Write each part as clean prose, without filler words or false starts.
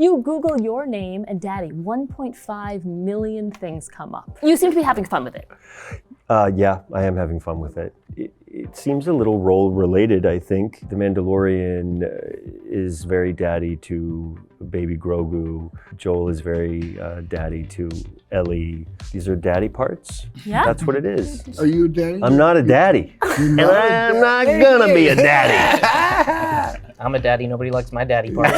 You Google your name and daddy, 1.5 million things come up. You seem to be having fun with it. Yeah, I am having fun with it. It seems a little role related, I think. The Mandalorian is very daddy to baby Grogu. Joel is very daddy to Ellie. These are daddy parts. Yeah. That's what it is. Are you a daddy? I'm not a daddy. And I'm not gonna be a daddy. I'm a daddy, nobody likes my daddy part.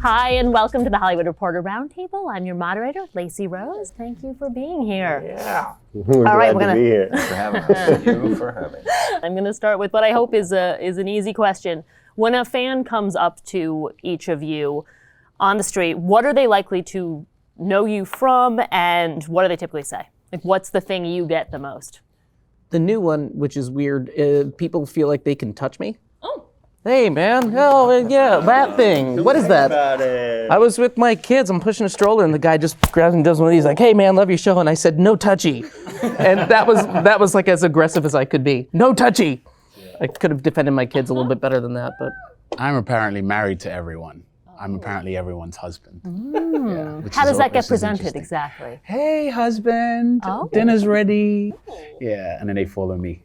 Hi, and welcome to the Hollywood Reporter Roundtable. I'm your moderator, Lacey Rose. Thank you for being here. Yeah. All right, we're gonna be here. For having us. You for having us. I'm going to start with what I hope is an easy question. When a fan comes up to each of you on the street, what are they likely to know you from, and what do they typically say? Like, what's the thing you get the most? The new one, which is weird, people feel like they can touch me. Oh. Hey, man. Oh, yeah, that thing. What is that? About it. I was with my kids. I'm pushing a stroller, and the guy just grabs and does one of these, like, "Hey, man, love your show." And I said, "No touchy," and that was like as aggressive as I could be. No touchy. I could have defended my kids a little bit better than that, but I'm apparently married to everyone. I'm apparently everyone's husband. Yeah, How does that get which is presented interesting. exactly? Hey, husband, Oh. dinner's ready. Yeah, and then they follow me.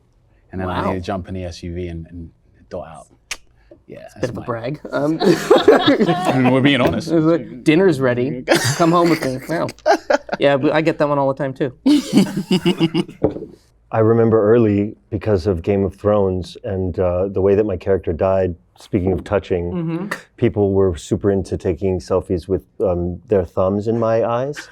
And then I Wow. need to jump in the SUV and dot out. Yeah, bit of a brag. We're being honest. Dinner's ready. Come home with me. Wow. Yeah, I get that one all the time too. I remember early, because of Game of Thrones and the way that my character died, speaking of touching, people were super into taking selfies with their thumbs in my eyes.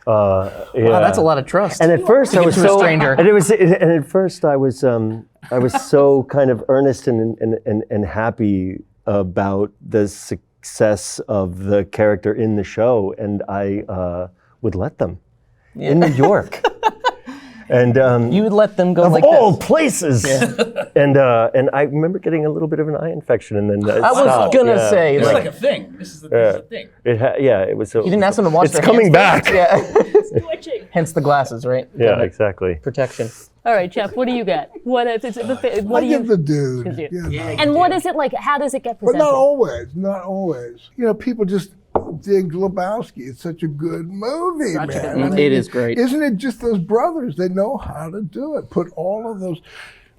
Wow, that's a lot of trust. And at first I was to a so, stranger. and at first I was so kind of earnest and happy about the success of the character in the show, and I would let them in New York. And You would let them go of like all this. places. And I remember getting a little bit of an eye infection, and then it I was stopped. gonna say, It's like, like a thing. This is the thing. It was. you didn't ask them to wash It's their coming hands back. first? Yeah. Hence the glasses, right? Yeah, exactly. Protection. All right, Jeff, what do you get? What I do you? give the dude. Dude. Yeah, And what is it like? How does it get but presented? not always. Not always. You know, people just dig Lebowski. It's such a good movie, man. I mean, It is great. Isn't it just those brothers? They know how to do it. Put all of those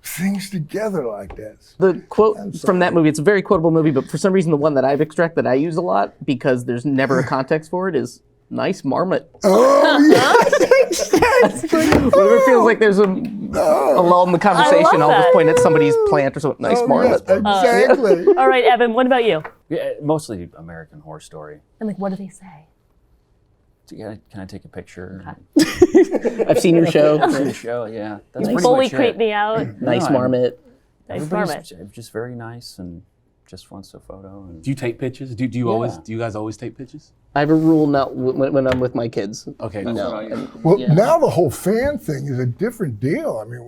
things together like this. The quote from that movie, it's a very quotable movie, but for some reason the one that I've extracted that I use a lot because there's never a context for it is "nice marmot." Oh, yes. Whenever it feels like there's a lull in the conversation, I'll that. just point at somebody's plant or something. Nice marmot. Yes, exactly. All right, Evan, what about you? Yeah, mostly American Horror Story. And like, what do they say? Can I take a picture? I've seen your show. The show, yeah. That's pretty Fully much creep it. me out. Nice No, marmot. Nice Everybody's marmot. just very nice and just wants a photo. And Do you take pictures? Do you guys always take pictures? I have a rule not when I'm with my kids. Okay. No. Well, now the whole fan thing is a different deal. I mean,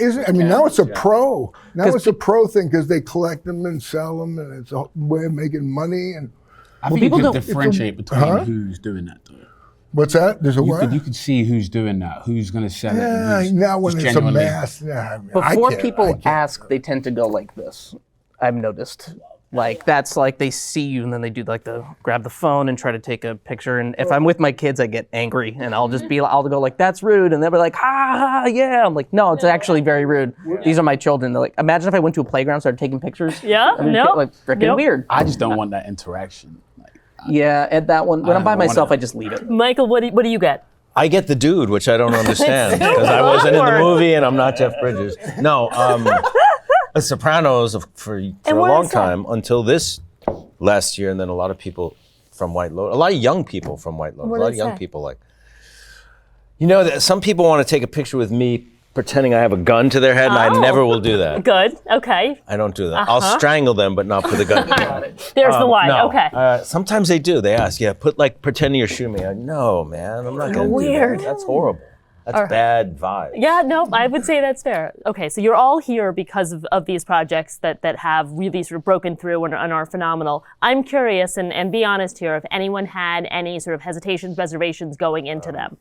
isn't? I mean, now it's a pro. Now it's a pro thing because they collect them and sell them, and it's a way of making money. And I think people you don't- could differentiate between Huh? who's doing that, though. what's that? There's a what? You could see who's doing that, who's going to sell it. Yeah, and who's now when just it's a genuinely- mass. Yeah, I mean, I Before can't- I people can't. ask, they tend to go like this. I've noticed. Like that's like they see you and then they do like the grab the phone and try to take a picture. And if I'm with my kids, I get angry and I'll go like, "That's rude," and they'll be like, "Ha ha, yeah." I'm like, "No, it's actually very rude. These are my children." They're like, imagine if I went to a playground and started taking pictures. Yeah, I mean, no. like freaking Nope. weird. I just don't want that interaction. Yeah, at that one, when I'm by don't wanna- myself, I just leave it. Michael, what do you get? I get the dude, which I don't understand because I wasn't in the awkward. movie and I'm not Jeff Bridges. No, The Sopranos for a what long is that? time until this last year, and then a lot of people from White Lotus, a lot of young people from White Lotus, What a lot did of young it say? people like, that some people want to take a picture with me pretending I have a gun to their head, and I never will do that. Good. Okay. I don't do that. I'll strangle them, but not put the gun. There's the line. No. Okay. Sometimes they do. They ask, pretending you're shooting me. No, man, I'm not gonna Weird. do that. That's horrible. That's bad vibe. Yeah, no, I would say that's fair. Okay, so you're all here because of these projects that have really sort of broken through and are phenomenal. I'm curious, and be honest here, if anyone had any sort of hesitations, reservations going into them.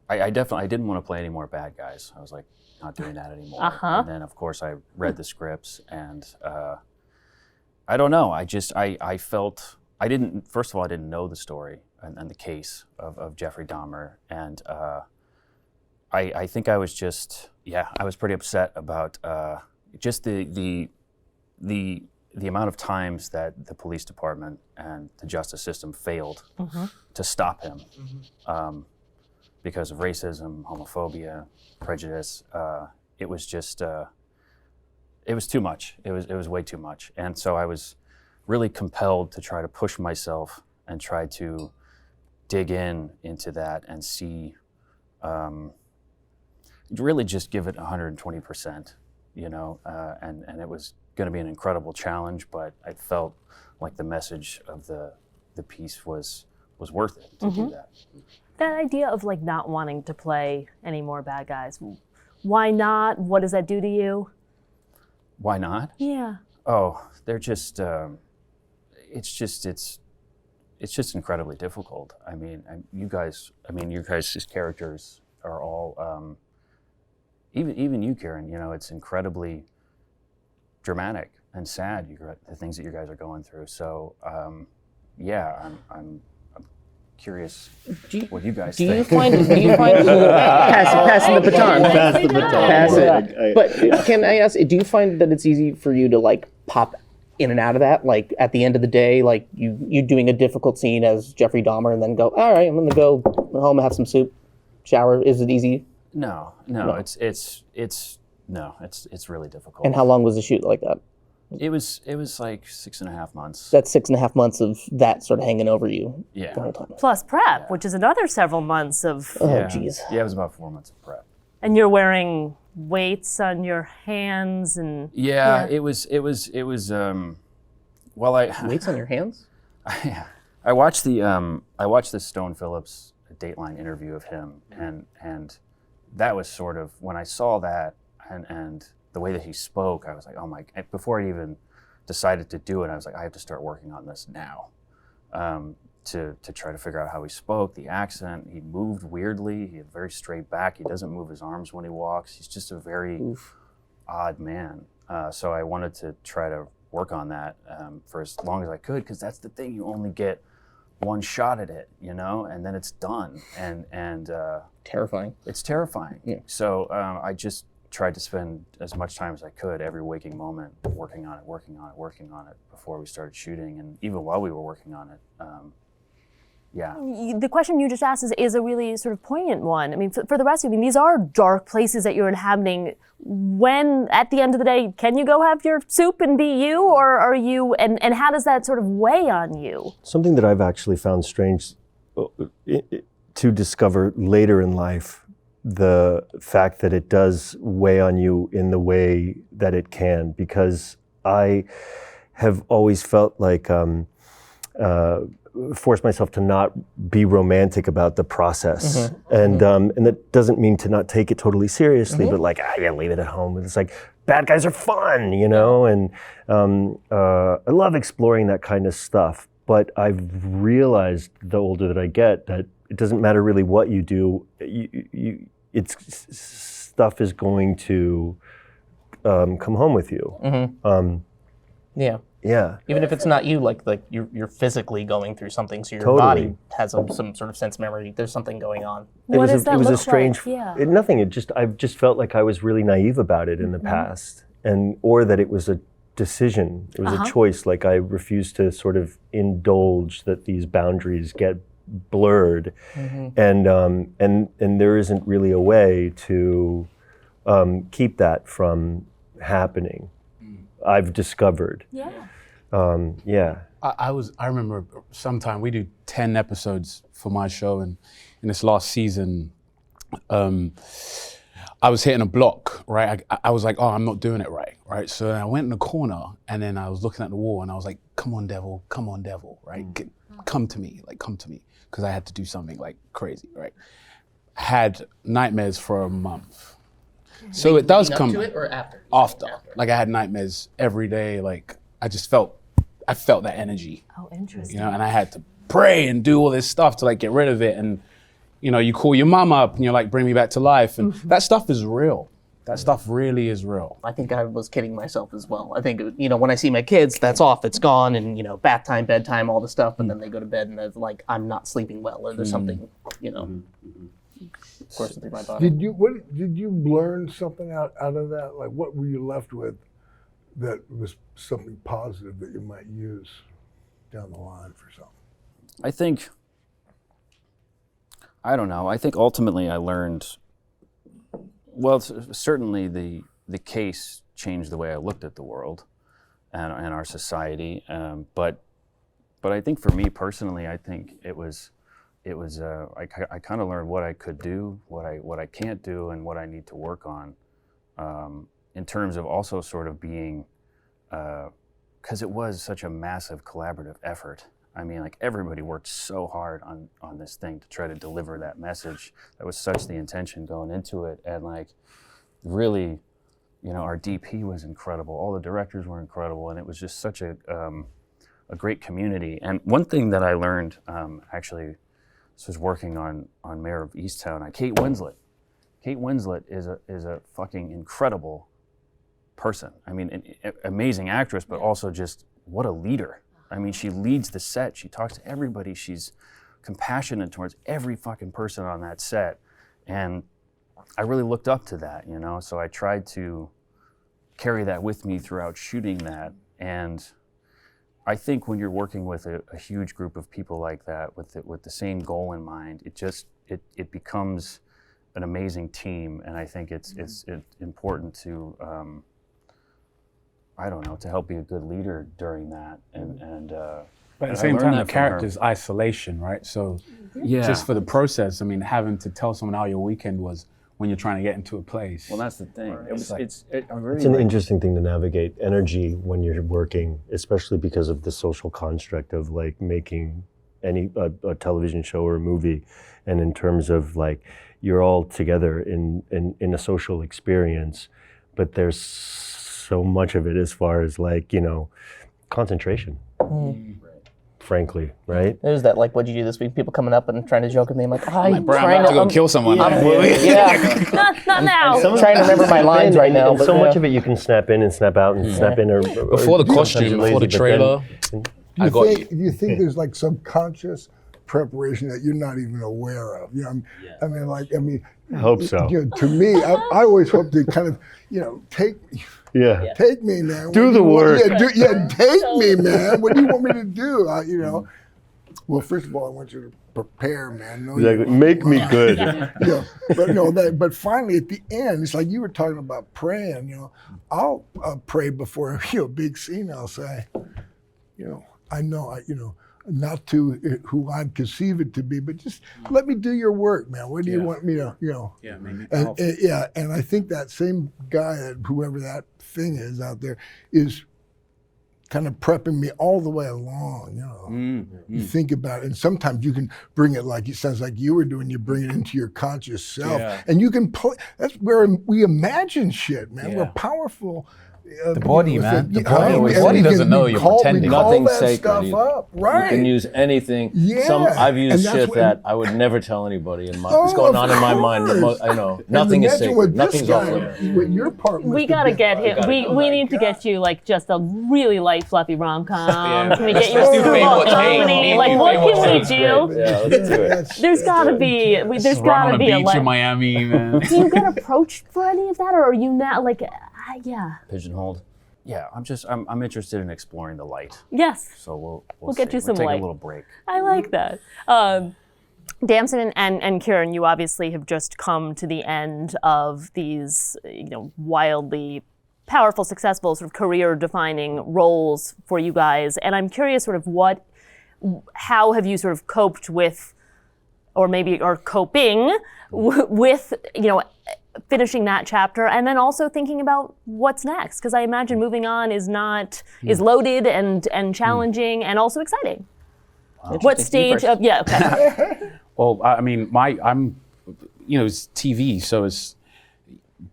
I didn't want to play any more bad guys. I was like, not doing that anymore. And then, of course, I read the scripts, and I don't know. I felt, first of all, I didn't know the story and the case of Jeffrey Dahmer, and I think I was just, I was pretty upset about just the amount of times that the police department and the justice system failed to stop him because of racism, homophobia, prejudice. It was just, it was too much. It was way too much. And so I was really compelled to try to push myself and try to dig into that and see, really just give it 120%, and it was going to be an incredible challenge, but I felt like the message of the piece was worth it to do that. That idea of like not wanting to play any more bad guys, why not? What does that do to you? Why not? Yeah. Oh, they're just, it's just incredibly difficult. I mean, your guys' characters are all, even you, Kieran, it's incredibly dramatic and sad, the things that you guys are going through. So, I'm curious what you guys think. Do you find passing the baton? Pass it. But can I ask, do you find that it's easy for you to like pop in and out of that? Like at the end of the day, like you doing a difficult scene as Jeffrey Dahmer and then go, all right, I'm going to go home and have some soup, shower. Is it easy? No. It's really difficult. And how long was the shoot like that? It was like 6.5 months. That's 6.5 months of that sort of hanging over you the whole time. Plus prep, which is another several months of. Oh, jeez. Yeah, it was about 4 months of prep. And you're wearing weights on your hands and. Yeah. It was. Well, Weights on your hands? I watched the Stone Phillips Dateline interview of him, and that was sort of when I saw that and the way that he spoke, I was like, oh my! Before I even decided to do it, I was like, I have to start working on this now, to try to figure out how he spoke, the accent. He moved weirdly. He had very straight back. He doesn't move his arms when he walks. He's just a very odd man. So I wanted to try to work on that for as long as I could, because that's the thing. You only get one shot at it, and then it's done. And Terrifying. It's terrifying. Yeah. So I just tried to spend as much time as I could every waking moment working on it before we started shooting, and even while we were working on it. The question you just asked is a really sort of poignant one. I mean, for the rest of you, these are dark places that you're inhabiting. When, at the end of the day, can you go have your soup and be you, or are you, and how does that sort of weigh on you? Something that I've actually found strange to discover later in life, the fact that it does weigh on you in the way that it can, because I have always felt like force myself to not be romantic about the process, and that doesn't mean to not take it totally seriously, but like I gotta leave it at home. It's like bad guys are fun, and I love exploring that kind of stuff. But I've realized the older that I get that it doesn't matter really what you do. Stuff is going to come home with you. Yeah. Yeah. Even if it's not you, like you're physically going through something, so your Totally. body has some sort of sense memory. There's something going on. What does that it was look a strange. like? Yeah. Nothing. I've just felt like I was really naive about it in the past, or that it was a decision. It was a choice. Like I refused to sort of indulge that these boundaries get blurred, and there isn't really a way to keep that from happening. I've discovered. Yeah. I remember sometime we do 10 episodes for my show, and in this last season, I I was hitting a block, right? I was like, oh, I'm not doing it right? So I went in the corner and then I was looking at the wall and I was like, come on, devil, right? Come to me, because I had to do something like crazy, right? Had nightmares for a month. So it does come to it or after? After. Like I had nightmares every day. Like I felt that energy. Oh, interesting. You know, and I had to pray and do all this stuff to like get rid of it. And you know, you call your mom up and you're like, bring me back to life. And that stuff is real. That stuff really is real. I think I was kidding myself as well. I think, you know, when I see my kids, that's off, it's gone, and, you know, bath time, bedtime, all the stuff, and then they go to bed and they're like, I'm not sleeping well, or there's something, you know, coursing through my body. Did you learn something out of that? Like, what were you left with that was something positive that you might use down the line for something? I don't know. I think ultimately I learned, well, certainly the case changed the way I looked at the world and our society. But I think for me personally, I think it was I kind of learned what I could do, what I can't do, and what I need to work on, in terms of also sort of being, because it was such a massive collaborative effort. I mean, like everybody worked so hard on this thing to try to deliver that message. That was such the intention going into it. And like, really, you know, our DP was incredible. All the directors were incredible. And it was just such a great community. And one thing that I learned, actually, this was working on Mayor of Easttown, Kate Winslet. Kate Winslet is a fucking incredible person. I mean, an amazing actress, but also just what a leader. I mean, she leads the set. She talks to everybody. She's compassionate towards every fucking person on that set. And I really looked up to that, you know? So I tried to carry that with me throughout shooting that. And I think when you're working with a huge group of people like that, with the same goal in mind, it becomes an amazing team. And I think it's important to, I don't know, to help be a good leader during that. But at the same time, the character's isolation, right? So just for the process, I mean, having to tell someone how your weekend was when you're trying to get into a place. Well, that's the thing. Right. It's an interesting thing to navigate energy when you're working, especially because of the social construct of like making a television show or a movie. And in terms of like, you're all together in a social experience, but there's so much of it as far as like, you know, concentration, frankly, right? There's that, like, what'd you do this week? People coming up and trying to joke with me. I'm like, I'm bro, I'm about to go kill someone. not now. I'm trying to remember my lines right now. And so much of it you can snap in and snap out and snap in. Or before the costume, before the trailer, do you think there's like subconscious preparation that you're not even aware of? You know, I mean, I hope so. You know, to me, I always hope to kind of, you know, take me, man. Do the work. Take me, man. What do you want me to do? You know, well, first of all, I want you to prepare, man. Exactly. Make me good. Yeah, but no, but finally at the end, it's like you were talking about praying. You know, I'll pray before a big scene. I'll say, you know, I know, not to who I conceive it to be, but just let me do your work, man. What do you want me to, you know? Yeah, maybe. And I think that same guy, whoever that thing is out there, is kind of prepping me all the way along, you know. You think about it, and sometimes you can bring it like, it sounds like you were doing, you bring it into your conscious self, and you can play, that's where we imagine shit, man. We're powerful. The body, man. The body doesn't know you're pretending. Nothing's sacred either. Up, right. You can use anything. Yeah. I've used shit that I would never tell anybody. What's going on in my mind. I know. Nothing is sacred. Nothing's off limits. With your part, We gotta get him. We need to get you like just a really light, fluffy rom-com. Can we get you a screwball comedy? Like, what can we do? Yeah, let's do it. There's gotta be a beach in Miami, man. Do you get approached for any of that, or are you not like? Pigeonholed. Yeah, I'm interested in exploring the light. Yes. So we'll get you some take light. a little break. I like that. Damson and Kieran, you obviously have just come to the end of these, you know, wildly powerful, successful, sort of career-defining roles for you guys. And I'm curious, sort of, how have you sort of coped with, or maybe are coping with, you know, finishing that chapter and then also thinking about what's next? Because I imagine moving on is loaded and challenging and also exciting. What stage of okay. Well, I mean, it's TV, so it's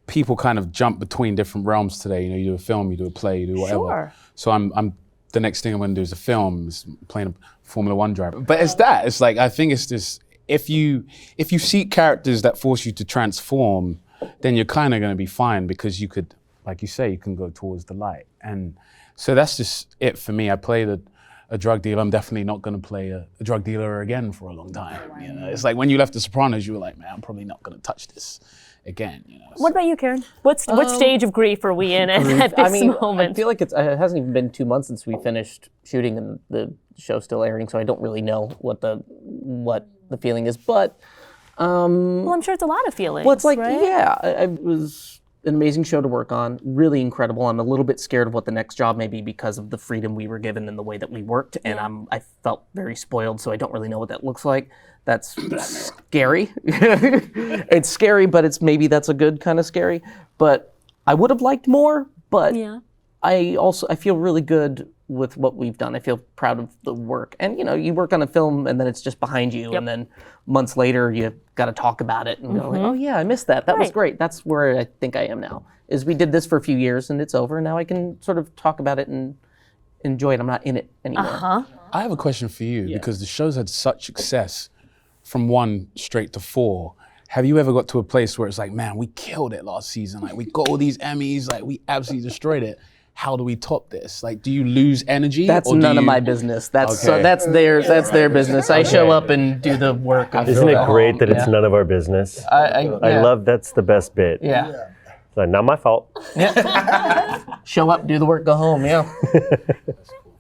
people kind of jump between different realms today. You do a film, you do a play, you do whatever. Sure. So I'm the next thing I'm going to do is a film, is playing a Formula One driver. But it's like I think it's this. If you seek characters that force you to transform, then you're kind of going to be fine because you could, like you say, you can go towards the light. And so that's just it for me. I played a drug dealer. I'm definitely not going to play a drug dealer again for a long time. It's like when you left The Sopranos, you were like, man, I'm probably not going to touch this again. What about you, Kieran? What stage of grief are we in at this moment? I feel like it hasn't even been 2 months since we finished shooting and the show's still airing, so I don't really know what the feeling is. But well, I'm sure it's a lot of feelings. Well, it's like, right? yeah, it was an amazing show to work on, really incredible. I'm a little bit scared of what the next job may be because of the freedom we were given and the way that we worked, and I felt very spoiled, so I don't really know what that looks like. That's scary. It's scary, but that's a good kind of scary. But I would have liked more, but I feel really good with what we've done. I feel proud of the work. And you work on a film and then it's just behind you, and then months later you got to talk about it and go like, oh yeah, I missed that. That was great. That's where I think I am now. Is we did this for a few years and it's over, and now I can sort of talk about it and enjoy it. I'm not in it anymore. I have a question for you because the show's had such success from 1 straight to 4. Have you ever got to a place where it's like, man, we killed it last season. Like we got all these Emmys, like we absolutely destroyed it. How do we top this? Like, do you lose energy? That's none of my business. That's their business. I show up and do the work. Isn't it great that it's none of our business? I love that's the best bit. Yeah. It's like, not my fault. Yeah. Show up, do the work, go home. Yeah.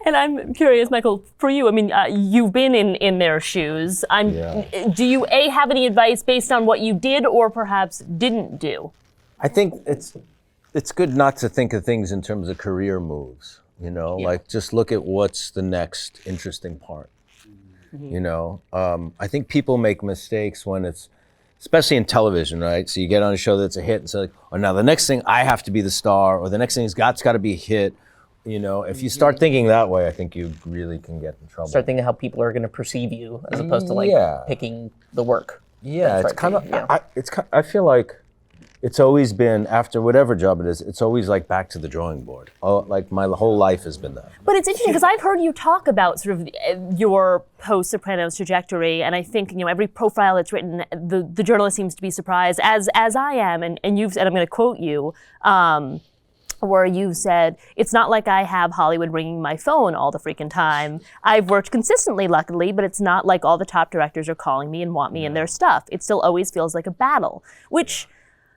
And I'm curious, Michael, for you, I mean, you've been in their shoes. Do you, have any advice based on what you did or perhaps didn't do? I think it's good not to think of things in terms of career moves, like just look at what's the next interesting part. I think people make mistakes when it's, especially in television, right? So you get on a show that's a hit and say, oh, now the next thing I have to be the star, or the next thing's got to be a hit. If you start thinking that way, I think you really can get in trouble. Start thinking how people are going to perceive you as opposed to picking the work. Yeah, it's kind of, I feel like it's always been, after whatever job it is, it's always like back to the drawing board. Oh, like my whole life has been that. But it's interesting because I've heard you talk about sort of your post-Sopranos trajectory, and I think every profile that's written, the journalist seems to be surprised, as I am, and you've said, I'm going to quote you, where you said, it's not like I have Hollywood ringing my phone all the freaking time. I've worked consistently, luckily, but it's not like all the top directors are calling me and want me in their stuff. It still always feels like a battle, which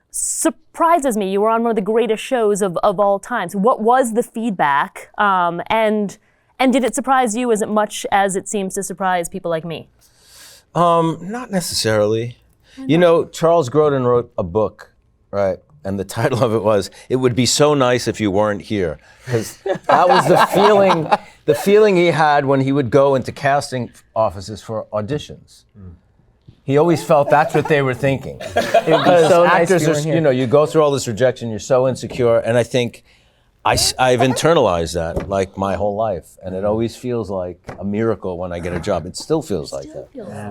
surprises me. You were on one of the greatest shows of all time. So what was the feedback? And did it surprise you as much as it seems to surprise people like me? Not necessarily. Charles Grodin wrote a book, right? And the title of it was, "It Would Be So Nice If You Weren't Here." Because that was the feeling he had when he would go into casting offices for auditions. He always felt that's what they were thinking. Because so actors nice are, you go through all this rejection, you're so insecure, and I think I've internalized that like my whole life, and it always feels like a miracle when I get a job. It still feels like that.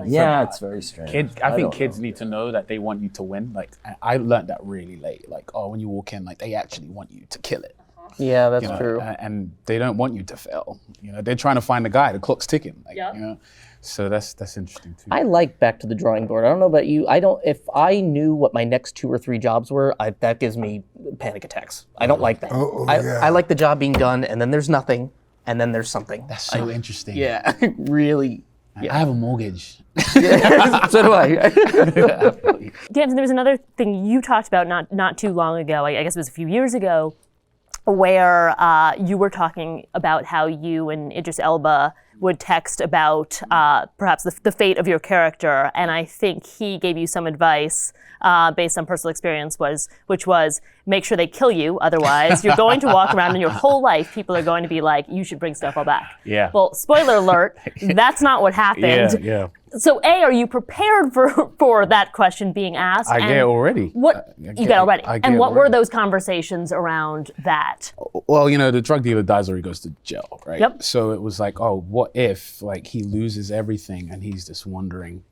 Yeah, it's very strange. I think kids need to know that they want you to win. Like I learned that really late. Like, when you walk in, like they actually want you to kill it. Yeah, that's true. And they don't want you to fail. They're trying to find the guy. The clock's ticking. Like, So that's interesting too. I like back to the drawing board. I don't know about you. If I knew what my next 2 or 3 jobs were, that gives me panic attacks. I don't like that. I like the job being done, and then there's nothing, and then there's something. That's so interesting. Yeah, really. Yeah. I have a mortgage. Yeah, so do I. Damson, there was another thing you talked about not too long ago, I guess it was a few years ago, where you were talking about how you and Idris Elba would text about perhaps the fate of your character, and I think he gave you some advice based on personal experience, which was make sure they kill you, otherwise you're going to walk around and your whole life people are going to be like, you should bring Snowfall back. Yeah. Well, spoiler alert, that's not what happened. Yeah. So A, are you prepared for that question being asked? I get it already. What you get already? And what were those conversations around that? Well, the drug dealer dies or he goes to jail, right? Yep. So it was like, oh, what if like he loses everything and he's just wandering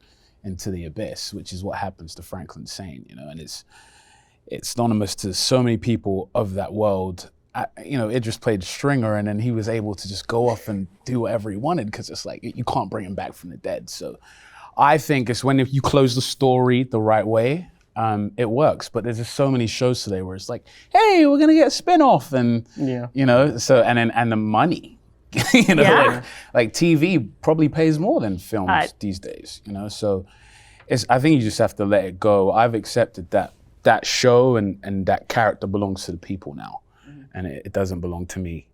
into the abyss, which is what happens to Franklin Sane, and it's synonymous to so many people of that world. Idris played Stringer, and then he was able to just go off and do whatever he wanted because it's like you can't bring him back from the dead. So I think it's when if you close the story the right way, it works. But there's just so many shows today where it's like, hey, we're gonna get a spin-off, and so and the money, like TV probably pays more than films these days, So I think you just have to let it go. I've accepted that show and that character belongs to the people now. And it doesn't belong to me.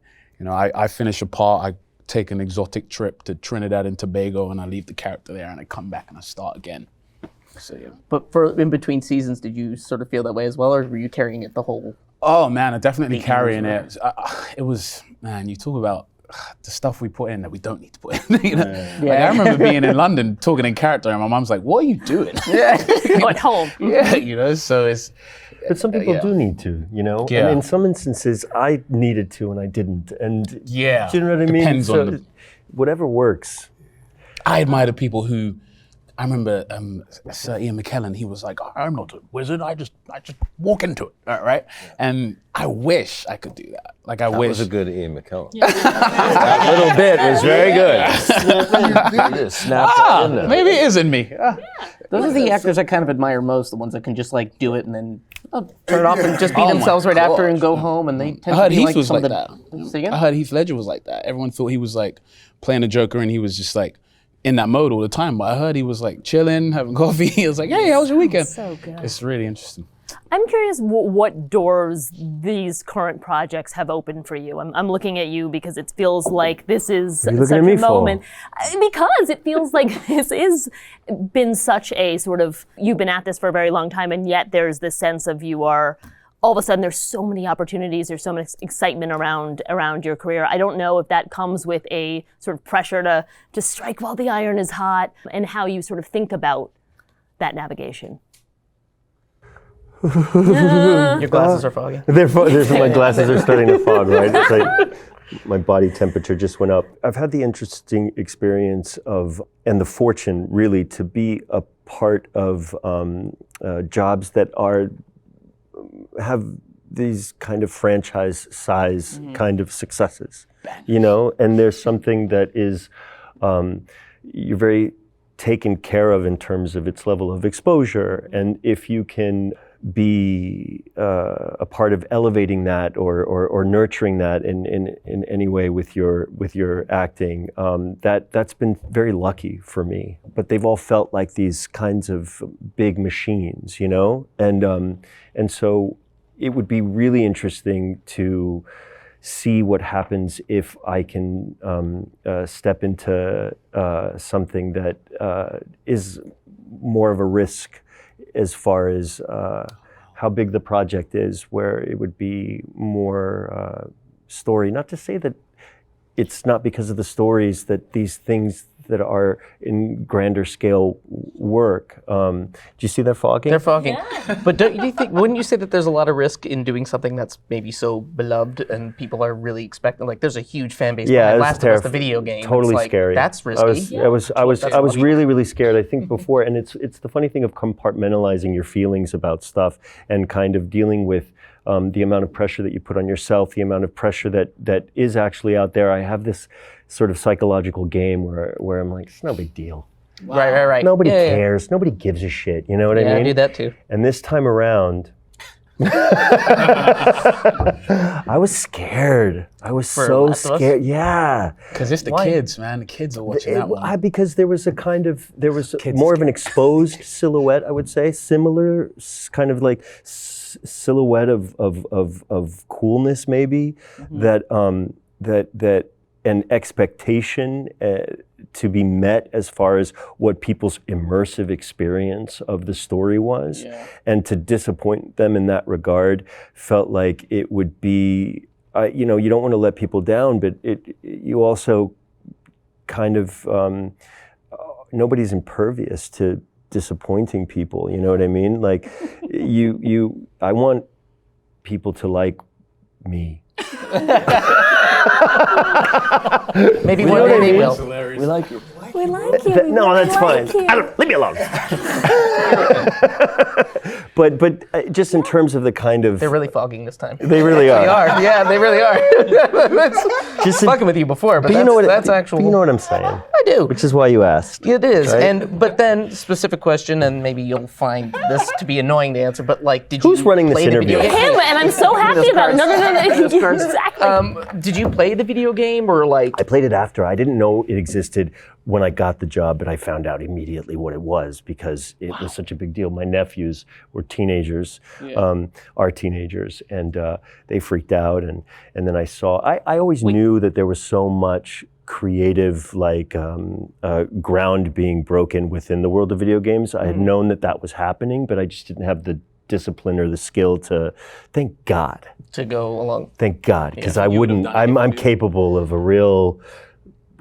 I finish a part, I take an exotic trip to Trinidad and Tobago, and I leave the character there, and I come back and I start again. So yeah. But for in between seasons, did you sort of feel that way as well, or were you carrying it the whole? Oh man, I'm definitely carrying it. It was, man, you talk about the stuff we put in that we don't need to put in. Like, I remember being in London talking in character, and my mom's like, "What are you doing?" At home. Yeah, so it's. But some people do need to, Yeah. And in some instances, I needed to and I didn't. And do you know what I mean? Depends on whatever works. I admire the people who. I remember Sir Ian McKellen. He was like, "I'm not a wizard. I just walk into it, right?" And I wish I could do that. Like I wish. That was a good Ian McKellen. That little bit was very good. You just snapped that in there. Maybe it is in me. Those are the actors I kind of admire most, the ones that can just like do it and then turn it off and just be themselves right after and go home, and they tend I heard to be Heath like was some like of that. the. Say again? I heard Heath Ledger was like that. Everyone thought he was like playing a Joker, and he was just like in that mode all the time. But I heard he was like chilling, having coffee. He was like, "Hey, how was your weekend?" So good. It's really interesting. I'm curious what doors these current projects have opened for you. I'm looking at you because it feels like this is What are you such looking at a me for? moment. Because it feels like this is been such a sort of, you've been at this for a very long time, and yet there's this sense of you are, all of a sudden there's so many opportunities, there's so much excitement around your career. I don't know if that comes with a sort of pressure to strike while the iron is hot, and how you sort of think about that navigation. Your glasses are foggy. My glasses are starting to fog, right? It's like my body temperature just went up. I've had the interesting experience of, and the fortune really, to be a part of jobs that have these kind of franchise size kind of successes, and there's something that is, you're very taken care of in terms of its level of exposure, and if you can be a part of elevating that or nurturing that in any way with your acting, that's been very lucky for me. But they've all felt like these kinds of big machines, and so it would be really interesting to see what happens if I can step into something that is more of a risk as far as how big the project is, where it would be more story. Not to say that it's not because of the stories that these things that are in grander scale work. Do you see that fogging? They're fogging. But do you think, wouldn't you say that there's a lot of risk in doing something that's maybe so beloved and people are really expecting, like there's a huge fan base behind Last of Us, the video game. Totally it's like, scary. That's risky. I was really, really scared, I think, before, and it's the funny thing of compartmentalizing your feelings about stuff and kind of dealing with the amount of pressure that you put on yourself, the amount of pressure that is actually out there. I have this sort of psychological game where I'm like, it's no big deal. Wow. Right. Nobody cares. Nobody gives a shit. You know what I mean? Yeah, I do that too. And this time around, I was scared. I was so scared. Yeah. Because it's the kids, man. The kids are watching that one. Because there was more of an exposed silhouette, I would say, similar kind of like silhouette of coolness, maybe, that an expectation to be met as far as what people's immersive experience of the story was, and to disappoint them in that regard felt like it would be, you don't want to let people down, but you also kind of nobody's impervious to disappointing people. You know what I mean? Like, I want people to like me. Maybe one day they will. We like you. We like you. No, that's fine. Leave me alone. but just in terms of the kind of, They're really fogging this time. they really They are. are. Yeah, they really are. Just Fucking with you before, but you know what? that's actual. But you know what I'm saying. I do. Which is why you asked. It is, Right? but then specific question, and maybe you'll find this to be annoying to answer. But like, did Who's you running this play the interview? video game? Him, and I'm so happy about it. No. Exactly. Did you play the video game or like? I played it after. I didn't know it existed when I got the job, but I found out immediately what it was because it was such a big deal. My nephews were teenagers, are teenagers, and they freaked out. And then I saw, I always knew that there was so much creative ground being broken within the world of video games. I had known that was happening, but I just didn't have the discipline or the skill to, thank God. To go along. Thank God, because I wouldn't, I'm capable of a real,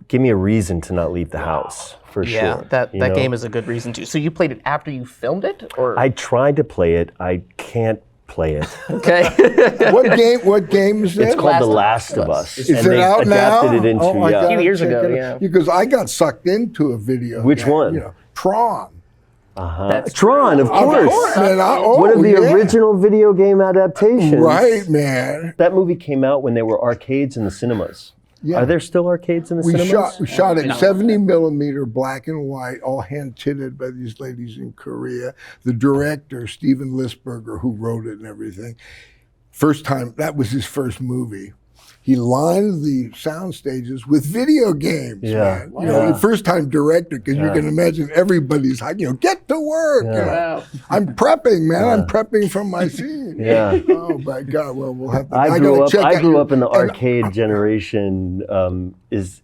give me a reason to not leave the house, for sure. Yeah, that you know? game is a good reason to. So you played it after you filmed it, or? I tried to play it, I can't play it. Okay. What game is It's that? called The Last of Us. Is and it they out now? adapted it into, Oh, I yeah. gotta A few years check ago, it out. yeah. Because I got sucked into a video Which game, one? You know, Tron. Tron, of course. Man, One of the yeah. original video game adaptations. Right, man. That movie came out when there were arcades in the cinemas. Yeah. Are there still arcades in the We cinemas? shot it 70 millimeter, black and white, all hand tinted by these ladies in Korea. The director, Steven Lisberger, who wrote it and everything, first time, that was his first movie. He lined the sound stages with video games, Yeah. man. You know, first time director, because you can imagine everybody's like, get to work. Yeah. You know? I'm prepping, man. I'm prepping from my scene. Yeah. Oh my God. Well, we'll have to. I grew gotta up in the arcade generation. Is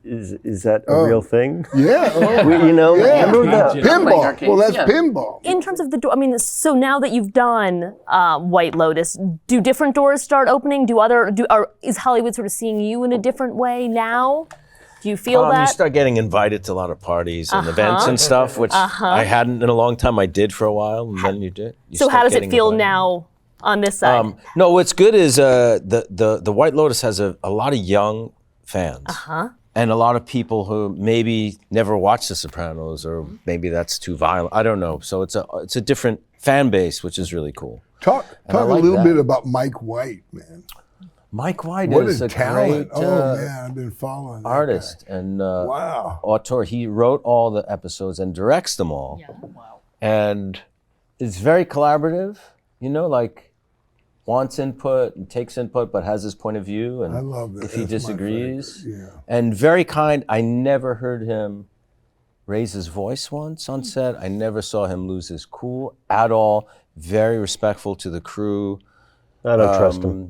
that a real thing? Yeah. Oh. You know, Yeah. remember that? Pinball. Well, that's Yeah. pinball. In terms of the door, I mean, so now that you've done White Lotus, do different doors start opening? Is Hollywood sort of seeing you in a different way now? Do you feel You that? start getting invited to a lot of parties and events and stuff, which I hadn't in a long time. I did for a while, and then you did. You So start how does it getting feel invited. now on this side? No, what's good is the White Lotus has a lot of young fans. And a lot of people who maybe never watched The Sopranos, or maybe that's too violent. I don't know. So it's a different fan base, which is really cool. Talk I a like little that. bit about Mike White, man. Mike White What is a a talent! great Man, I've been following that artist guy. and Wow. auteur. He wrote all the episodes and directs them all. And it's very collaborative. You know, like wants input and takes input, but has his point of view. And I love that. if he That's my disagrees, favorite, yeah. and very kind. I never heard him raise his voice once on set. I never saw him lose his cool at all. Very respectful to the crew. I don't trust him.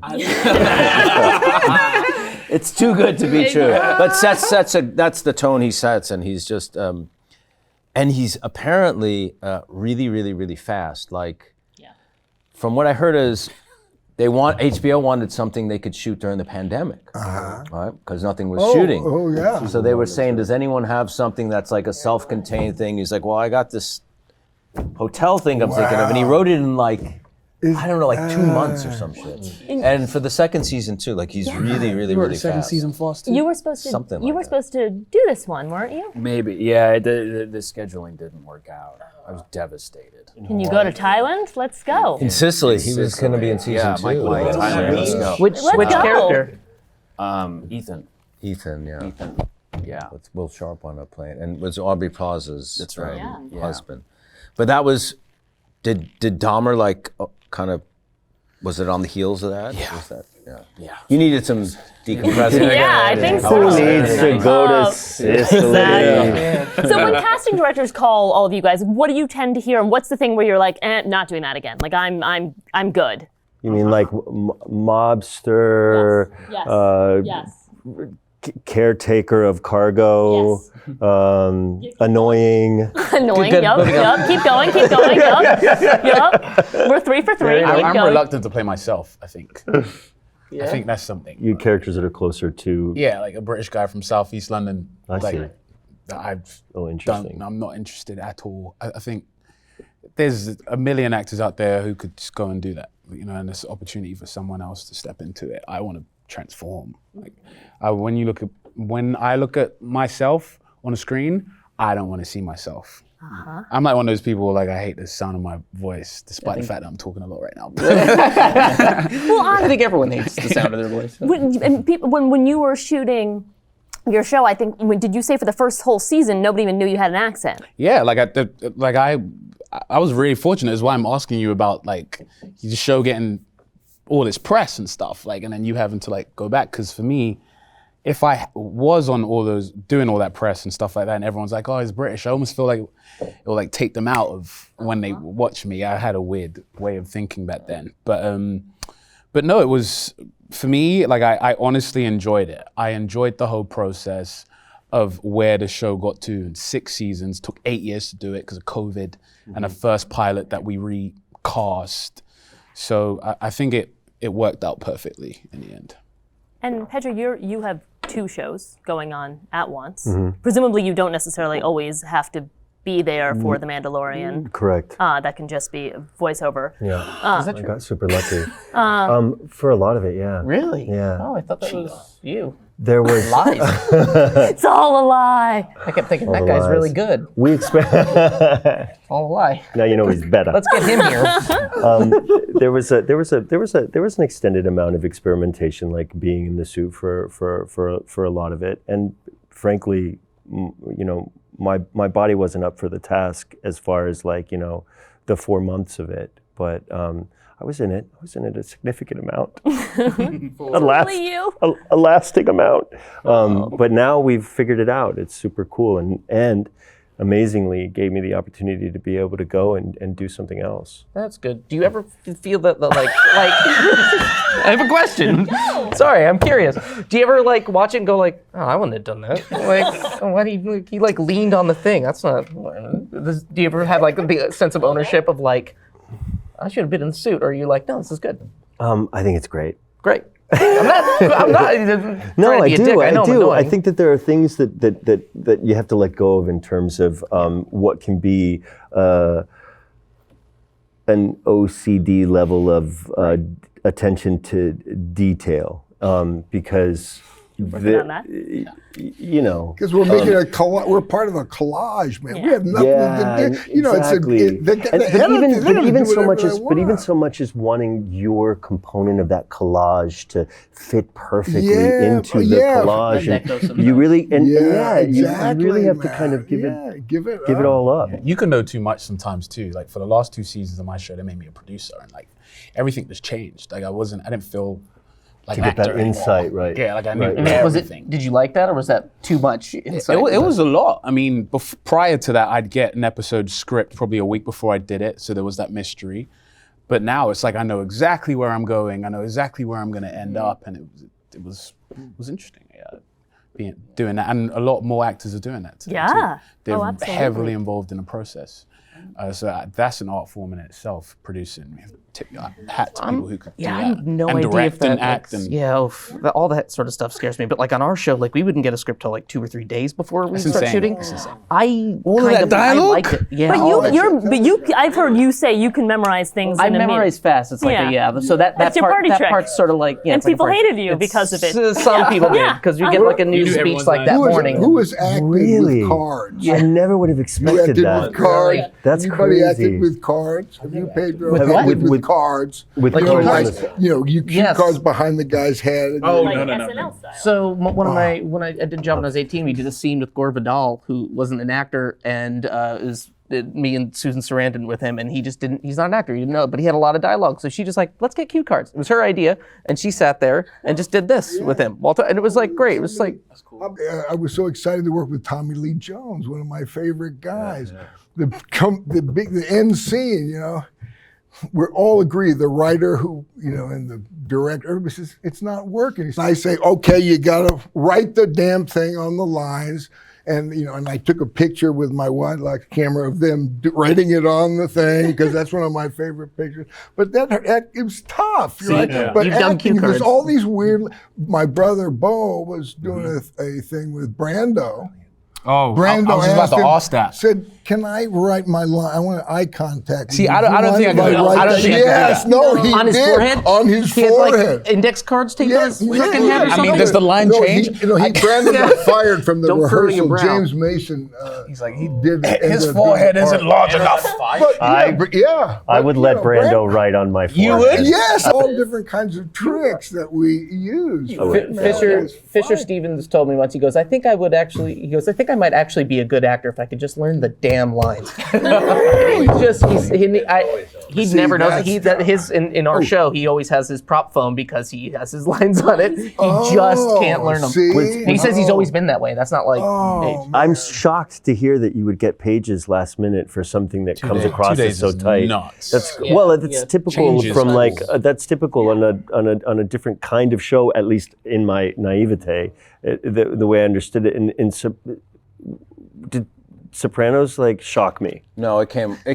It's too good to be true. But that's the tone he sets, and he's just, and he's apparently really, really, really fast. Like, from what I heard is, HBO wanted something they could shoot during the pandemic, right? Because nothing was shooting. Oh, yeah. So they were saying, does anyone have something that's like a self-contained thing? He's like, well, I got this hotel thing I'm thinking of, and he wrote it in like, I don't know, like 2 months or some shit. And for the second season too, like he's really, really, You wrote really the second fast. season for us too. you were supposed to. something You like were that. supposed to do this one, weren't you? Maybe, yeah. The scheduling didn't work out. I was devastated. Can you go to Thailand? Let's go. In Sicily, he was going to be in season 2. Mike White, Thailand, let's go. Which Let's go. character? Ethan. Ethan, yeah. Ethan. Yeah. With Will Sharp on a plane, and was Aubrey Plaza's That's right. Yeah. husband. But that was, did Dahmer like kind of, was it on the heels of that? Yeah. Was that, Yeah. You needed some decompressing. Yeah, I think so. Who needs to go Oh, to Sicily? Exactly. So when casting directors call all of you guys, what do you tend to hear, and what's the thing where you're like, not doing that again? Like I'm good. You mean like mobster, Yes. caretaker of cargo, annoying? Annoying. Good, Yup. moving on. Yup. Keep going. Keep going. Yup. We're 3 for 3. Keep I'm going. reluctant to play myself, I think. I think that's something. You characters that are closer to. Yeah, like a British guy from Southeast London. I like, see. that I interesting. I'm not interested at all. I think there's a million actors out there who could just go and do that, and there's an opportunity for someone else to step into it. I want to transform. Like, when I look at myself on a screen, I don't want to see myself. I'm like one of those people, like, I hate the sound of my voice, despite the fact that I'm talking a lot right now. I think everyone hates the sound of their voice. When you were shooting your show, I think, did you say for the first whole season, nobody even knew you had an accent? Yeah, I was really fortunate. Is why I'm asking you about, like, the show getting all this press and stuff, like, and then you having to, like, go back. Because for me, if I was on all those, doing all that press and stuff like that, and everyone's like, oh, he's British, I almost feel like it will, like, take them out of when they watch me. I had a weird way of thinking back then. But no, it was, for me, like, I honestly enjoyed it. I enjoyed the whole process of where the show got to in 6 seasons. Took 8 years to do it because of COVID, and a first pilot that we recast. So I think it worked out perfectly in the end. And Pedro, you have 2 shows going on at once. Presumably you don't necessarily always have to be there for The Mandalorian. Correct. That can just be voiceover. Yeah. I got super lucky. For a lot of it, yeah. Really? Yeah. Oh, I thought that was you. There was Lies. It's all a lie. I kept thinking, All that the guy's lies. really good. We expect. All a lie. Now you know he's better. Let's get him here. There was an extended amount of experimentation, like being in the suit for a lot of it, and frankly, my body wasn't up for the task as far as, like, the 4 months of it, but I was in it a significant amount. a lasting amount. But now we've figured it out. It's super cool, and amazingly gave me the opportunity to be able to go and do something else. That's good. Do you ever feel that like I have a question. Sorry, I'm curious. Do you ever, like, watch it and go, like, oh, I wouldn't have done that? Like, why do he like leaned on the thing? That's not. Do you ever have, like, the sense of ownership of, like, I should have been in the suit, or are you like, no, this is good? I think it's great. Great. I'm not No, trying to I be a do. dick. I know I'm annoying. I think that there are things that you have to let go of in terms of what can be an OCD level of attention to detail, because on that? Because we're making we're part of a collage, man. We have nothing to do. Exactly. But even so much as wanting your component of that collage to fit perfectly into the collage, and you really, you really have to kind of give it all up. You can know too much sometimes too. Like, for the last 2 seasons of my show, they made me a producer, and, like, everything just changed. Like, I didn't feel like to get that insight, right? Yeah, like, I knew everything. Did you like that, or was that too much insight? It was a lot. I mean, prior to that, I'd get an episode script probably a week before I did it, so there was that mystery. But now it's like I know exactly where I'm going. I know exactly where I'm going to end up, and it was interesting. Yeah, doing that, and a lot more actors are doing that today, too. They're heavily involved in the process. So that's an art form in itself, producing. Tip your hat to people who could do that. I have no and idea direct if that, and act. All that sort of stuff scares me. But, like, on our show, like, we wouldn't get a script till like 2 or 3 days before we start shooting. It's insane. I liked it. Yeah, I've heard you say you can memorize things. I memorize fast. It's like so that part's sort of like and people hated you because of it. Some people did, because you get like a new speech like that morning. Who was acting with cards? I never would have expected that. With cards. That's Anybody crazy. acted with cards? Have you, Pedro, With acted what? with cards? With You know, cards. like, you cue cards behind the guy's head. And Oh, Like no. SNL style. So when I did Job when I was 18, we did a scene with Gore Vidal, who wasn't an actor, and me and Susan Sarandon with him, and he's not an actor, he didn't know, but he had a lot of dialogue. So she just like, let's get cue cards. It was her idea, and she sat there and just did this with him. And it was like great. It was like, I was so excited to work with Tommy Lee Jones, one of my favorite guys. The end scene, we all agree, the writer and the director, everybody says, it's not working. I say, okay, you gotta write the damn thing on the lines. And, and I took a picture with my wide-like camera of them writing it on the thing, because that's one of my favorite pictures. But it was tough, right? Yeah. But You've done acting, cue there's cards. all these weird, my brother Bo was doing a thing with Brando. Oh, Brando I was just about to ask that. Said, "Can I write my line? I want eye contact." See, with you. I don't think I Do you can do mind that. if I don't think I can do Yes, that. no, he on his did. forehead? On his He had forehead. like index cards taped on his Yes, fucking head or yes. something? I mean, does the line change? Brandon got fired from the Don't furrow your rehearsal. brow. James Mason. He's like, he did. his forehead isn't large enough. But, yeah. I but, would you let know, Brando write on my forehead. You would? Yes, all different kinds of tricks that we use. Fisher Stevens told me once. He goes, I think I might actually be a good actor if I could just learn the damn lines. He'd never knows. In our show, he always has his prop phone because he has his lines on it. He just can't learn them. And he says he's always been that way. That's not like age. I'm shocked to hear that you would get pages last minute for something that comes across as so tight. Nuts. That's Yeah. typical Changes from schools. that's typical on a different kind of show, at least in my naivete, the way I understood it. Did Sopranos like shock me? No, it came a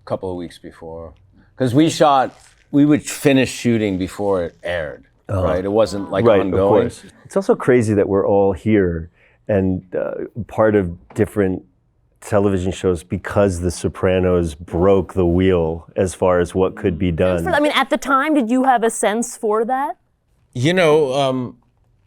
couple of weeks before, because we would finish shooting before it aired, right? It wasn't like Right, ongoing. of course. It's also crazy that we're all here and part of different television shows because The Sopranos broke the wheel as far as what could be done. I mean, at the time, did you have a sense for that? You know,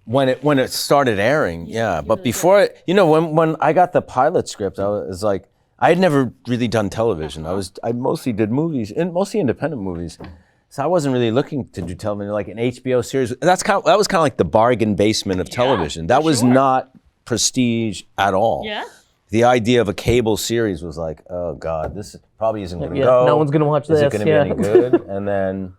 when it started airing, yeah. But before it, you know, when I got the pilot script, I was like, I had never really done television. I mostly did movies, and mostly independent movies. So I wasn't really looking to do television, like an HBO series. That was kind of like the bargain basement of television. That was not prestige at all. Yeah. The idea of a cable series was like, oh God, this probably isn't going to go. No one's going to watch Is this. it going to be any good? And then,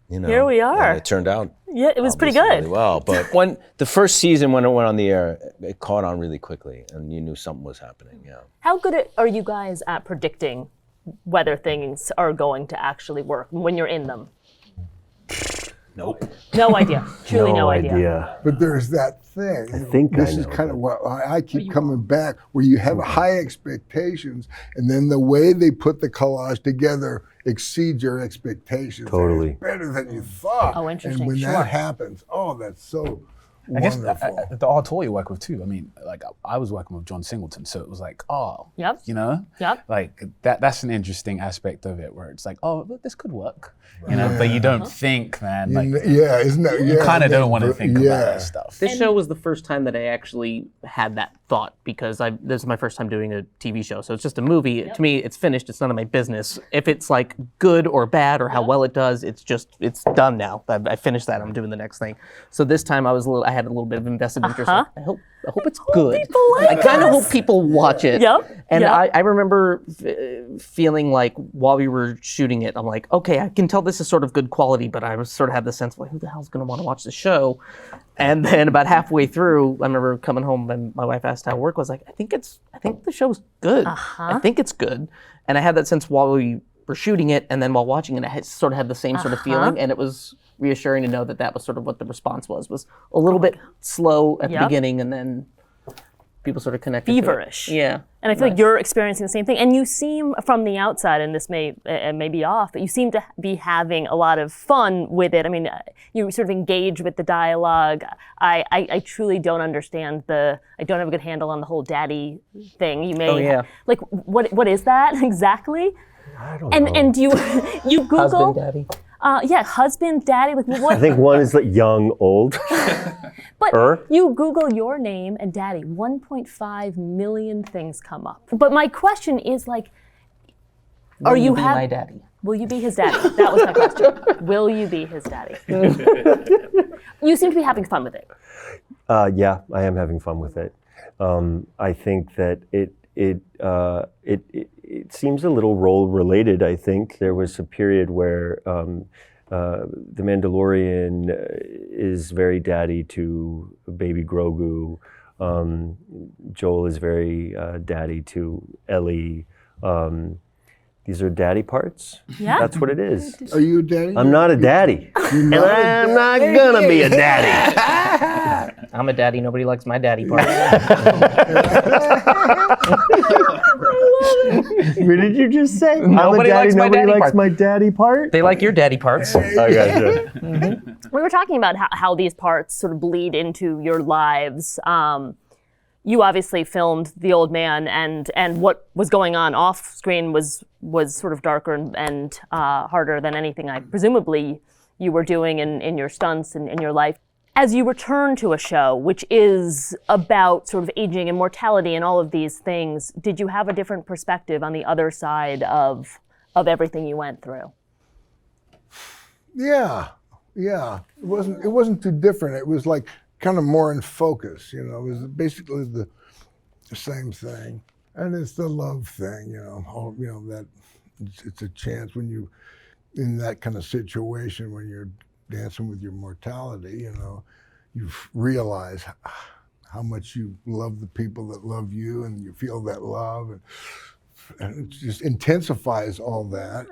you know, Here we are. It turned out. Yeah, it was pretty obviously good. really well, but when the first season, when it went on the air, it caught on really quickly, and you knew something was happening. Yeah. How good are you guys at predicting whether things are going to actually work when you're in them? Nope. No idea. Truly no idea. But there's that thing. I think this I is know, kind of what I keep coming back, where you have high expectations, and then the way they put the collage together exceeds your expectations. Totally. It's better than you thought. Oh, interesting. And when Sure. that happens, that's so I guess wonderful. the auteur you work with too. I mean, like I was working with John Singleton, so it was like, Yep. you know, Yep. like that's an interesting aspect of it, where it's like, look, this could work, you know, but you don't think, man, like Yeah, isn't that? you kind of don't want to think about that stuff. This show was the first time that I actually had that thought, because this is my first time doing a TV show. So it's just a movie. To me, it's finished. It's none of my business. If it's like good or bad or how well it does, it's done now. I finished that. I'm doing the next thing. So this time I had a little bit of invested interest. I hope it's good. I kind of hope people watch it. Yep. And Yep. I remember feeling like while we were shooting it, I'm like, okay, I can tell this is sort of good quality, but I sort of had the sense of like, who the hell's going to want to watch the show? And then about halfway through, I remember coming home and my wife asked how work was. Like, I think the show's good. I think it's good. And I had that sense while we were shooting it, and then while watching it, I sort of had the same sort of feeling, and it was reassuring to know that was sort of what the response was a little bit slow at the beginning, and then people sort of connected Feverish. to it. Yeah. And I feel like you're experiencing the same thing. And you seem, from the outside, and this may be off, but you seem to be having a lot of fun with it. I mean, you sort of engage with the dialogue. I truly don't understand I don't have a good handle on the whole daddy thing. You may, Oh, yeah. like, what is that exactly? I don't know. And you Google. Husband, daddy. Yeah, husband, daddy, like what? I think one is like young, old. But you Google your name and daddy, 1.5 million things come up. But my question is like, Will you be my daddy? Will you be his daddy? That was my question. Will you be his daddy? You seem to be having fun with it. Yeah, I am having fun with it. I think that it seems a little role related. I think there was a period where the Mandalorian is very daddy to baby Grogu. Joel is very daddy to Ellie. These are daddy parts. Yeah. That's what it is. Are you a daddy? I'm not a daddy. And I'm not gonna be a daddy. I'm a daddy. Nobody likes my daddy part. What did you just say? Nobody likes my Nobody daddy likes part. my daddy part? They like your daddy parts. I gotcha. We were talking about how these parts sort of bleed into your lives. you obviously filmed the old man, and what was going on off screen was sort of darker and harder than anything presumably you were doing in your stunts and in your life. As you return to a show, which is about sort of aging and mortality and all of these things, did you have a different perspective on the other side of everything you went through? Yeah. It wasn't too different. It was like kind of more in focus, It was basically the same thing. And it's the love thing, that it's a chance when you, in that kind of situation, when you're dancing with your mortality, you realize how much you love the people that love you, and you feel that love, and it just intensifies all that.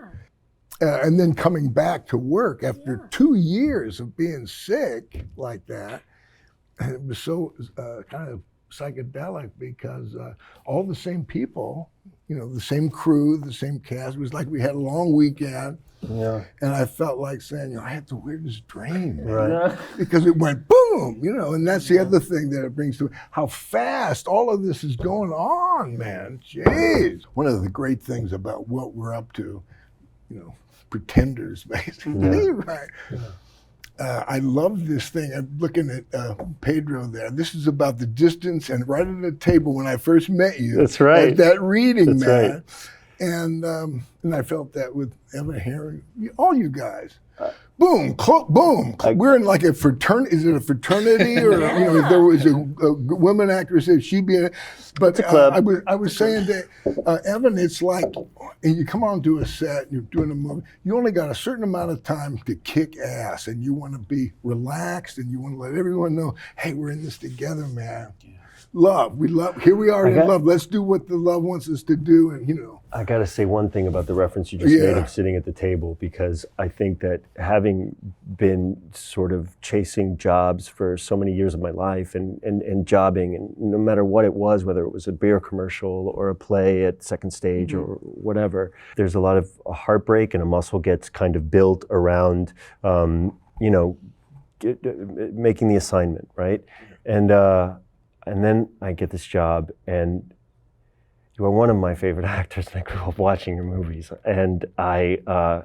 And then coming back to work after 2 years of being sick like that, it was so kind of psychedelic because all the same people, the same crew, the same cast. It was like we had a long weekend. Yeah. And I felt like saying, I had the weirdest dream. Right. Because it went boom, and that's the other thing that it brings to how fast all of this is going on, man. Jeez. One of the great things about what we're up to, pretenders, basically, right? Yeah. I love this thing. I'm looking at Pedro there. This is about the distance, and right at the table when I first met you. That's right. At that reading, that's man. Right. And I felt that with Evan here, all you guys. Boom, boom. We're in like a fraternity. Is it a fraternity, or if there was a woman actress, if she'd be in it. But I was saying that Evan, it's like, and you come onto a set, and you're doing a movie. You only got a certain amount of time to kick ass, and you want to be relaxed, and you want to let everyone know, hey, we're in this together, man. Yeah. Love, here we are in love. Let's do what the love wants us to do, and I got to say one thing about the reference you just made of sitting at the table, because I think that having been sort of chasing jobs for so many years of my life and jobbing, and no matter what it was, whether it was a beer commercial or a play at Second Stage or whatever, there's a lot of heartbreak, and a muscle gets kind of built around, making the assignment, right? And then I get this job, and you are one of my favorite actors, and I grew up watching your movies. And I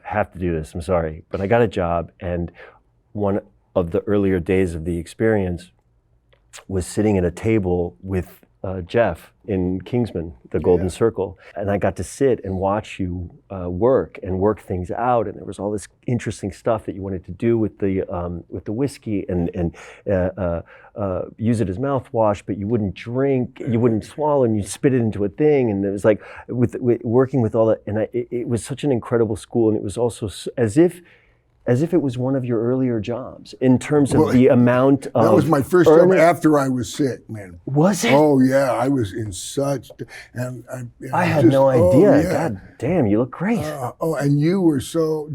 have to do this, I'm sorry. But I got a job, and one of the earlier days of the experience was sitting at a table with Jeff in Kingsman, the Golden Circle. And I got to sit and watch you work things out. And there was all this interesting stuff that you wanted to do with the whiskey and use it as mouthwash, but you wouldn't drink, you wouldn't swallow, and you spit it into a thing. And it was like with working with all that, and it was such an incredible school. And it was also as if it was one of your earlier jobs in terms of the amount of... That was my first job after I was sick, man. Was it? Oh, yeah. I was in such... And I had no idea. God damn, you look great. And you were so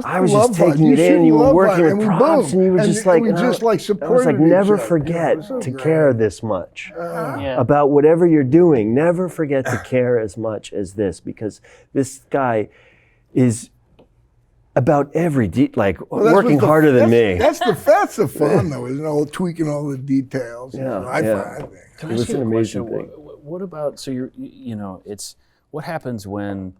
I was just taking it in. You were working with props, and you were just like... We just like supported I was like, never forget to care this much about whatever you're doing. Never forget to care as much as this, because this guy is... about every working harder than me. That's the fun though, isn't it? Tweaking all the details. I think. Can I ask you a question? What about, so it's, what happens when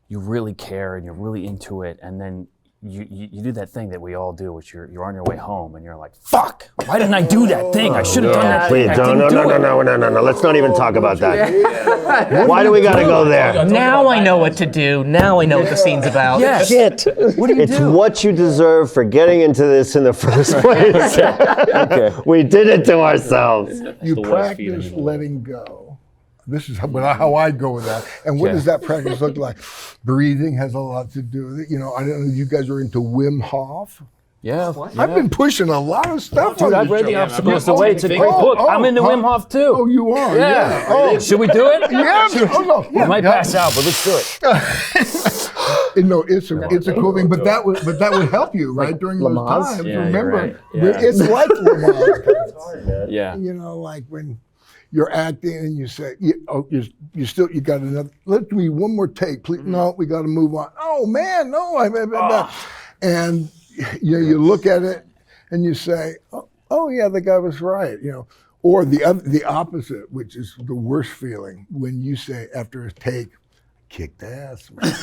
you really care and you're really into it, and then you do that thing that we all do, which you're on your way home and you're like, fuck, why didn't I do that thing? I should have done that thing. No. Let's not even talk about that. Why do we gotta go there? Now I know what to do. Now I know what the scene's about. Yes. Shit. What do you do? It's what you deserve for getting into this in the first place. Okay. We did it to ourselves. You practice letting go. This is how I go with that. And what does that practice look like? Breathing has a lot to do with it. I don't know if you guys are into Wim Hof. Yeah. I've been pushing a lot of stuff. Dude, I've read The Obstacle Is the Way. It's a great book. I'm into Wim Hof too. Oh, you are? Yeah. Oh. Should we do it? Yeah. We might pass out, but let's do it. No, it's a cool thing, but that would help you, right, during those times. Yeah, remember, right. Yeah. it's like Lamaze. It's hard, man. Yeah. Like when you're acting and you say, you got another, let me one more take, please. No, we got to move on. Oh man, no. And you look at it and you say, oh yeah, the guy was right. Or the opposite, which is the worst feeling, when you say after a take, kicked ass, man.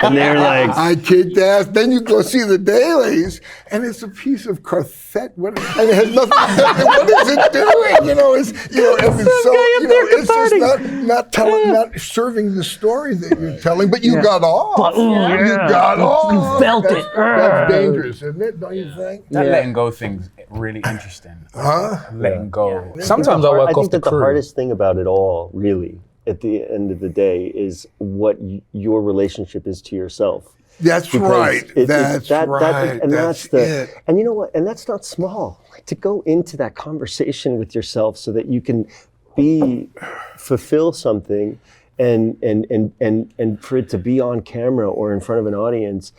And they're like, I kicked ass. Then you go see the dailies, and it's a piece of cassette. And it has nothing. What is it doing? You know, it's just not serving the story that you're telling. But you got off. You got off. You felt it. That's dangerous, isn't it? Don't you think? That letting go thing's really interesting. Letting go. Yeah. Sometimes I work I off think the that the crew. hardest thing about it all, really, at the end of the day, is what your relationship is to yourself. That's Because right. That's right. And that's the. it. And you know what? And that's not small. Like, to go into that conversation with yourself so that you can fulfill something, and for it to be on camera or in front of an audience,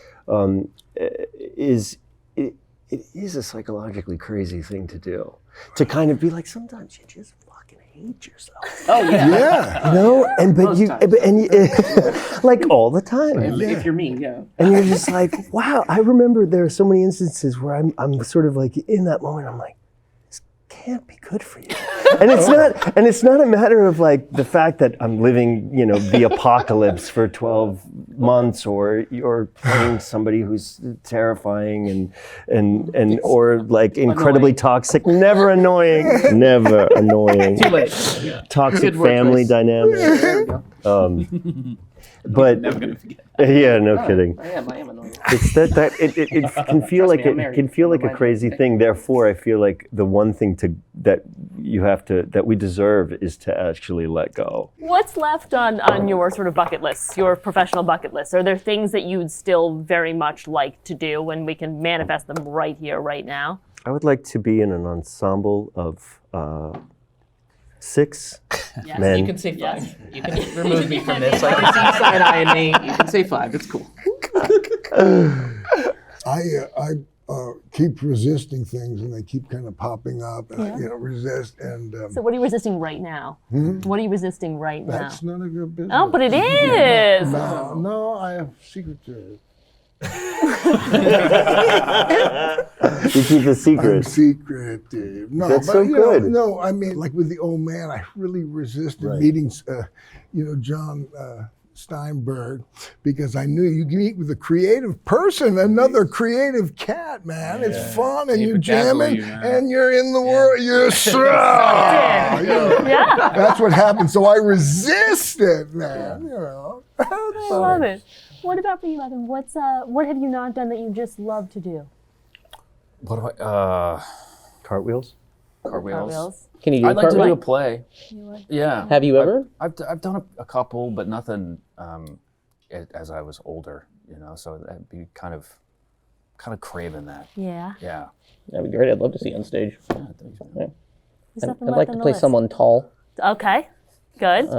it is a psychologically crazy thing to do. To kind of be like, sometimes you just fucking hate yourself. Oh yeah. Yeah. You know, and like all the time. If you're me, yeah. And you're just like, wow. I remember there are so many instances where I'm sort of like in that moment. I'm like, this can't be good for you. And it's not a matter of like the fact that I'm living, you know, the apocalypse for 12 months, or you're playing somebody who's terrifying and or like incredibly toxic, never annoying. Too late. Yeah. Toxic Good word family choice. dynamic. But Never gonna forget. yeah, no kidding. I am annoying. It's it can feel like I'm it married. can feel like a Mine- crazy thing. Therefore, I feel like the one thing that we deserve is to actually let go. What's left on your sort of bucket list, your professional bucket list? Are there things that you'd still very much like to do, and we can manifest them right here, right now? I would like to be in an ensemble of 6 men. You can say 5. You can remove me from this. I can see side-eyeing me. You can say 5. It's cool. I keep resisting things, and they keep kind of popping up, and I resist. And So what are you resisting right now? What are you resisting right now? that's none of your business. Oh, but it is. No, I have secretaries. You keep a secret. I'm secretive. No, That's but, so you know, good. no, I mean, like with the old man, I really resisted meeting, John Steinberg, because I knew you can eat with a creative person, another creative cat, man. It's fun, and Keep you're it dazzle jamming, you, man. and you're in the world. You're Yeah, That's what happened. So I resisted, man. You know. I love it. What about for you, Evan? What have you not done that you just love to do? What do I? Cartwheels. Cartwheels. Can you do I'd like to do a cartwheel? play. Yeah. Have you ever? I've done a couple, but nothing as I was older, you know. So that'd be kind of craving that. Yeah. Yeah. That'd be great. I'd love to see you on stage. Yeah, thanks, man. Yeah. There's nothing I'd left like on to the play list. someone tall, Okay. Good.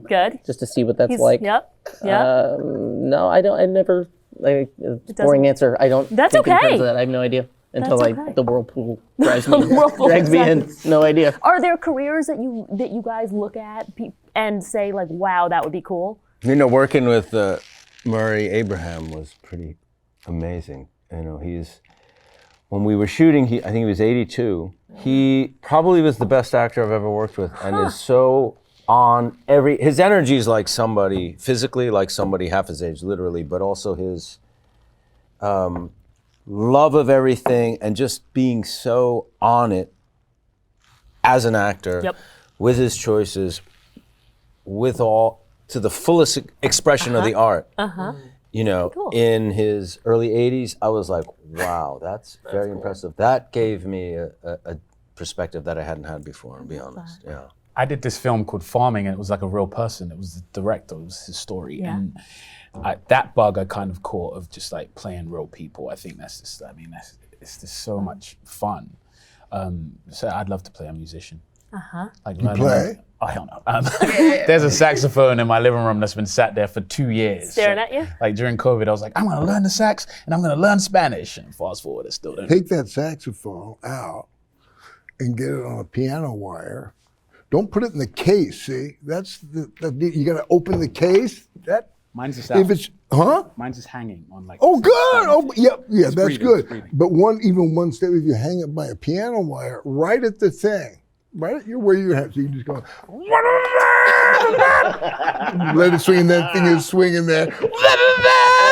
Good. just to see what that's He's, like. Yep. Yep. No, I don't. I never. Boring doesn't- answer. I don't. That's think in terms okay. of that. I have no idea until That's like okay. the whirlpool drives me, Whirlpool, drags me in. No idea. Are there careers that you guys look at and say like, wow, that would be cool? You know, working with Murray Abraham was pretty amazing. You know, when we were shooting, I think he was 82. He probably was the best actor I've ever worked with, and is so on his energy is like somebody, physically like somebody half his age, literally, but also his love of everything and just being so on it as an actor, Yep. with his choices, with all, to the fullest expression of the art. You know, in his early 80s, I was like, wow, that's very impressive. That gave me a perspective that I hadn't had before, to be honest. Yeah. I did this film called Farming, and it was like a real person. It was the director, it was his story. Yeah. And that bug I kind of caught of just like playing real people. I think it's just so much fun. So I'd love to play a musician. Like learn play? I don't know. There's a saxophone in my living room that's been sat there for 2 years. Staring at you? Like during COVID, I was like, I'm gonna learn the sax and I'm gonna learn Spanish. And fast forward, I still don't. Take that saxophone out and get it on a piano wire. Don't put it in the case. See, that's you got to open the case. Mine's just If it's Mine's just hanging on like. Oh, good. Oh, yeah, that's breathing, good. it's breathing. But even one step, if you hang it by a piano wire, right at the thing, right at where you have. So you can just go, let it swing, and that thing is swinging there.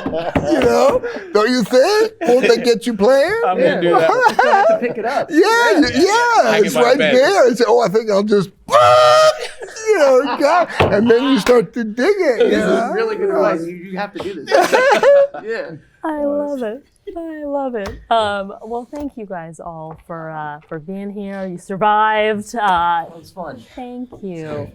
You know, don't you think? Won't that get you playing? I'm gonna do that. Just don't have to pick it up. Yeah, it's by right bed. there. And say, I think I'll just, you know, and then you start to dig it. This Yeah, is really good advice. You have to do this. Yeah. I love it. I love it. Well, thank you guys all for being here. You survived. It was fun. Thank you.